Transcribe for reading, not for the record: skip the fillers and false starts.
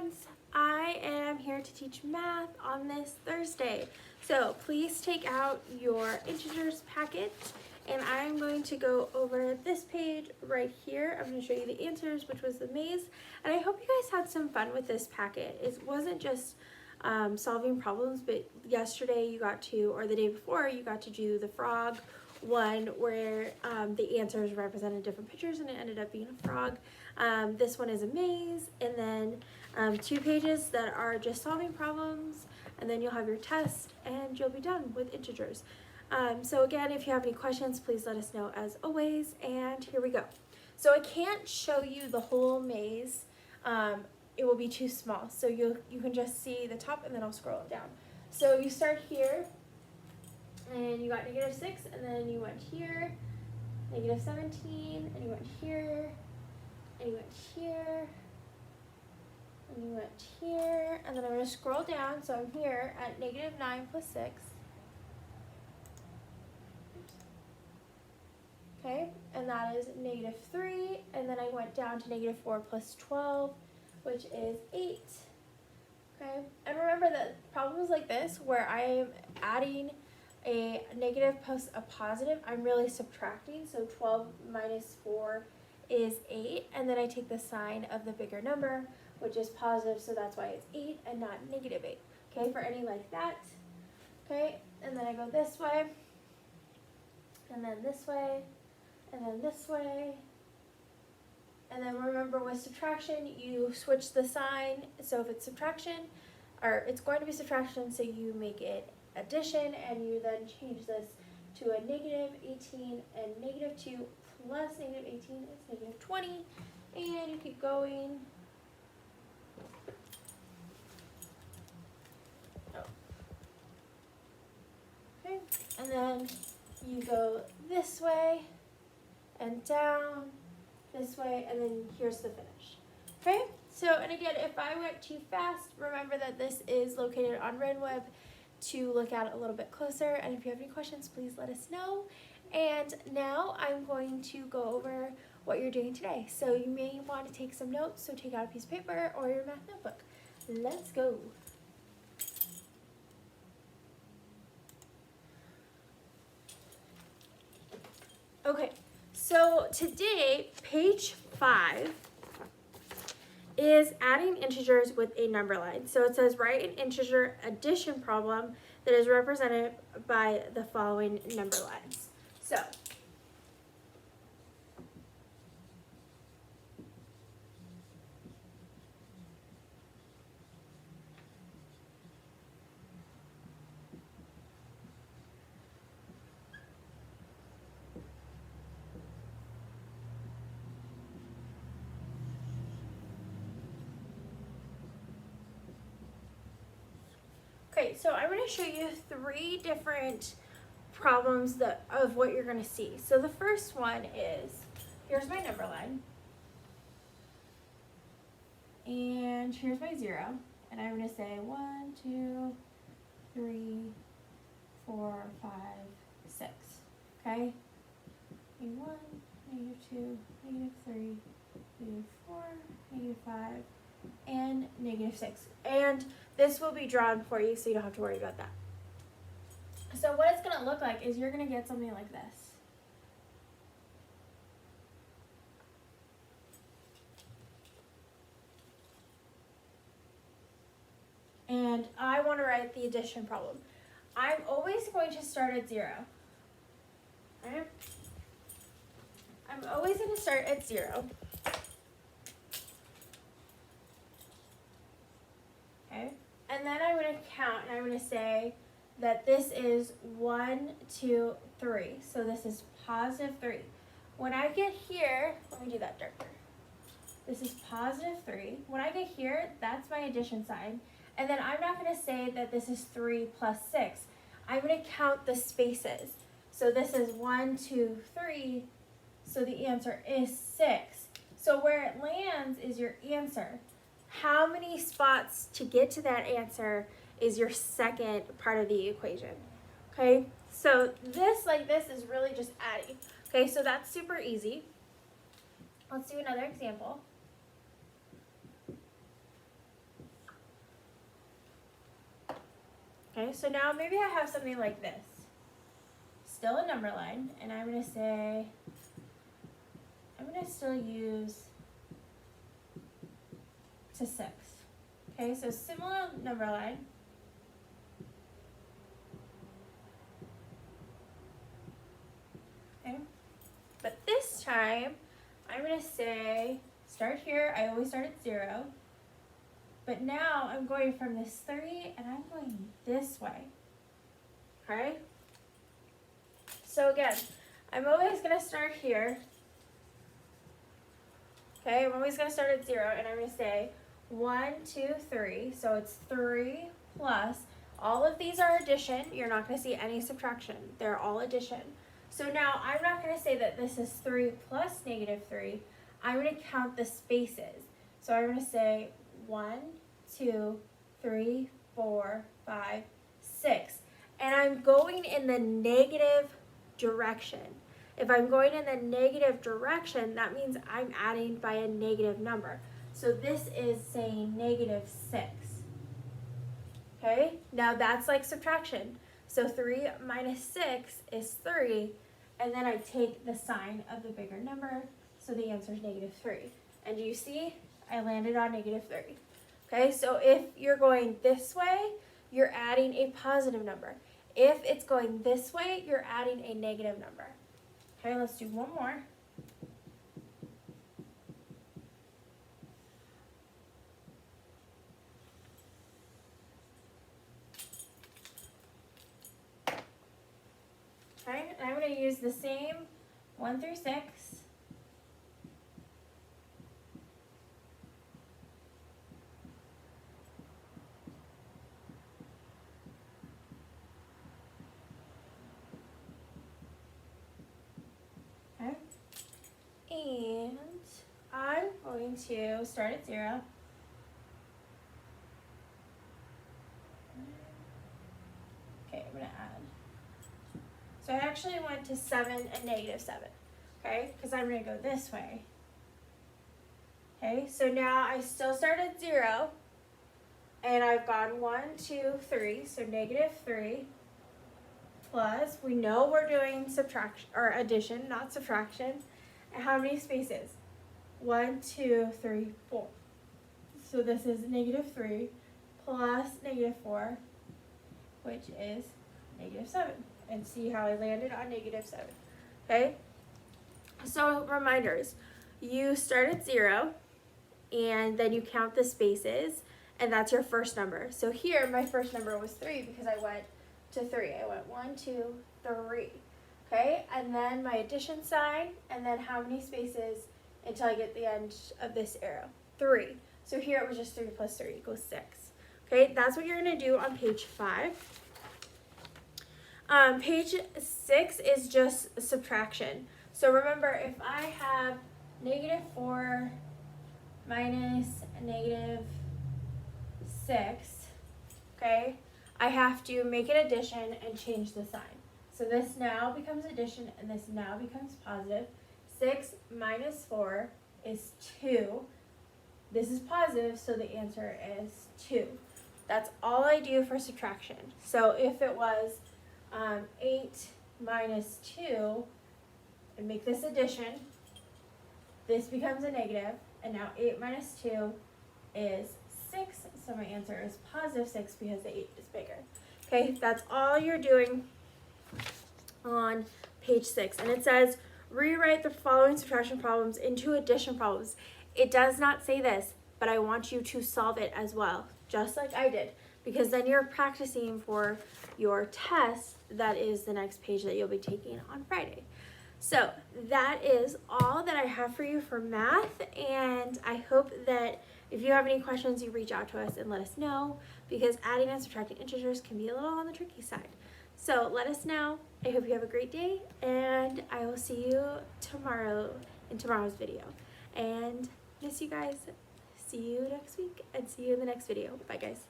friends, I am here to teach math on this Thursday. So please take out your integers packet and I'm going to go over this page right here. I'm going to show you the answers, which was the maze, and I hope you guys had some fun with this packet. It wasn't just solving problems, but yesterday you got to, or the day before, you got to do the frog one where the answers represented different pictures and it ended up being a frog. This one is a maze, and then 2 pages that are just solving problems, and then you'll have your test and you'll be done with integers. So again, if you have any questions, please let us know as always, and here we go. So I can't show you the whole maze. It will be too small, so you can just see the top and then I'll scroll it down. So you start here and you got -6, and then you went here, -17, and you went here, and you went here, and you went here, and then I'm going to scroll down, so I'm here at -9 plus 6. Okay, and that is -3, and then I went down to -4 plus 12, which is 8. Okay, and remember that problems like this, where I am adding a negative plus a positive, I'm really subtracting, so 12 minus 4 is 8, and then I take the sign of the bigger number, which is positive, so that's why it's 8 and not -8. Okay, for any like that. Okay, and then I go this way, and then this way, and then this way. And then remember, with subtraction, you switch the sign. So if it's subtraction, or it's going to be subtraction, so you make it addition, and you then change this to a -18, and -2 plus -18 is -20, and you keep going. Oh. Okay, and then you go this way and down, this way, and then here's the finish. Okay, so, and again, if I went too fast, remember that this is located on RenWeb to look at it a little bit closer, and if you have any questions, please let us know. And now I'm going to go over what you're doing today. So you may want to take some notes, so take out a piece of paper or your math notebook. Let's go. Okay, so today, page 5 is adding integers with a number line. So it says write an integer addition problem that is represented by the following number lines. So okay, so I'm going to show you 3 different problems of what you're going to see. So the first one is, here's my number line, and here's my 0, and I'm going to say 1, 2, 3, 4, 5, 6. Okay? -1, -2, -3, -4, -5, and -6. And this will be drawn for you, so you don't have to worry about that. So what it's going to look like is you're going to get something like this. And I want to write the addition problem. I'm always going to start at 0. Right? I'm always going to start at 0. Okay? And then I'm going to count, and I'm going to say that this is 1, 2, 3. So this is +3. When I get here, let me do that darker. This is +3. When I get here, that's my addition sign. And then I'm not going to say that this is 3 plus 6. I'm going to count the spaces. So this is 1, 2, 3. So the answer is 6. So where it lands is your answer. How many spots to get to that answer is your second part of the equation. Okay, so this, like this, is really just adding. Okay, so that's super easy. Let's do another example. So now maybe I have something like this. Still a number line, and I'm going to say, I'm going to still use to 6. Okay, so similar number line. Okay, but this time I'm going to say, start here. I always start at 0. But now I'm going from this 3 and I'm going this way. Okay? So again, I'm always going to start here. Okay, I'm always going to start at 0 and I'm going to say 1, 2, 3. So it's 3 plus. All of these are addition. You're not going to see any subtraction. They're all addition. So now I'm not going to say that this is 3 plus negative 3. I'm going to count the spaces. So I'm going to say 1, 2, 3, 4, 5, 6. And I'm going in the negative direction. If I'm going in the negative direction, that means I'm adding by a negative number. So this is saying negative 6. Okay, now that's like subtraction. So 3 minus 6 is 3, and then I take the sign of the bigger number, so the answer is negative 3. And you see, I landed on negative 3. Okay, so if you're going this way, you're adding a positive number. If it's going this way, you're adding a negative number. Okay, let's do one more. Okay, and I'm going to use the same 1 through 6. Okay, and I'm going to start at 0. Okay, I'm going to add. So I actually went to 7 and negative 7, okay, because I'm going to go this way. Okay, so now I still start at 0, and I've gone 1, 2, 3, so negative 3, plus, we know we're doing subtraction, or addition, not subtraction, and how many spaces? 1, 2, 3, 4. So this is negative 3 plus negative 4, which is negative 7. And see how I landed on negative 7. Okay? So reminders, you start at 0 and then you count the spaces, and that's your first number. So here my first number was 3 because I went to 3. I went 1, 2, 3. Okay? And then my addition sign, and then how many spaces until I get the end of this arrow? 3. So here it was just 3 plus 3 equals 6. Okay? That's what you're going to do on page 5. Page 6 is just subtraction. So remember, if I have negative 4 minus negative 6, okay, I have to make an addition and change the sign. So this now becomes addition and this now becomes positive. 6 minus 4 is 2. This is positive, so the answer is 2. That's all I do for subtraction. So if it was 8 minus 2, and make this addition, this becomes a negative, and now 8 minus 2 is 6, so my answer is positive 6 because the 8 is bigger. Okay, that's all you're doing on page 6, and it says, rewrite the following subtraction problems into addition problems. It does not say this, but I want you to solve it as well, just like I did, because then you're practicing for your test. That is the next page that you'll be taking on Friday. So that is all that I have for you for math, and I hope that if you have any questions, you reach out to us and let us know, because adding and subtracting integers can be a little on the tricky side. So let us know. I hope you have a great day, and I will see you tomorrow in tomorrow's video. And miss you guys. See you next week, and see you in the next video. Bye, guys.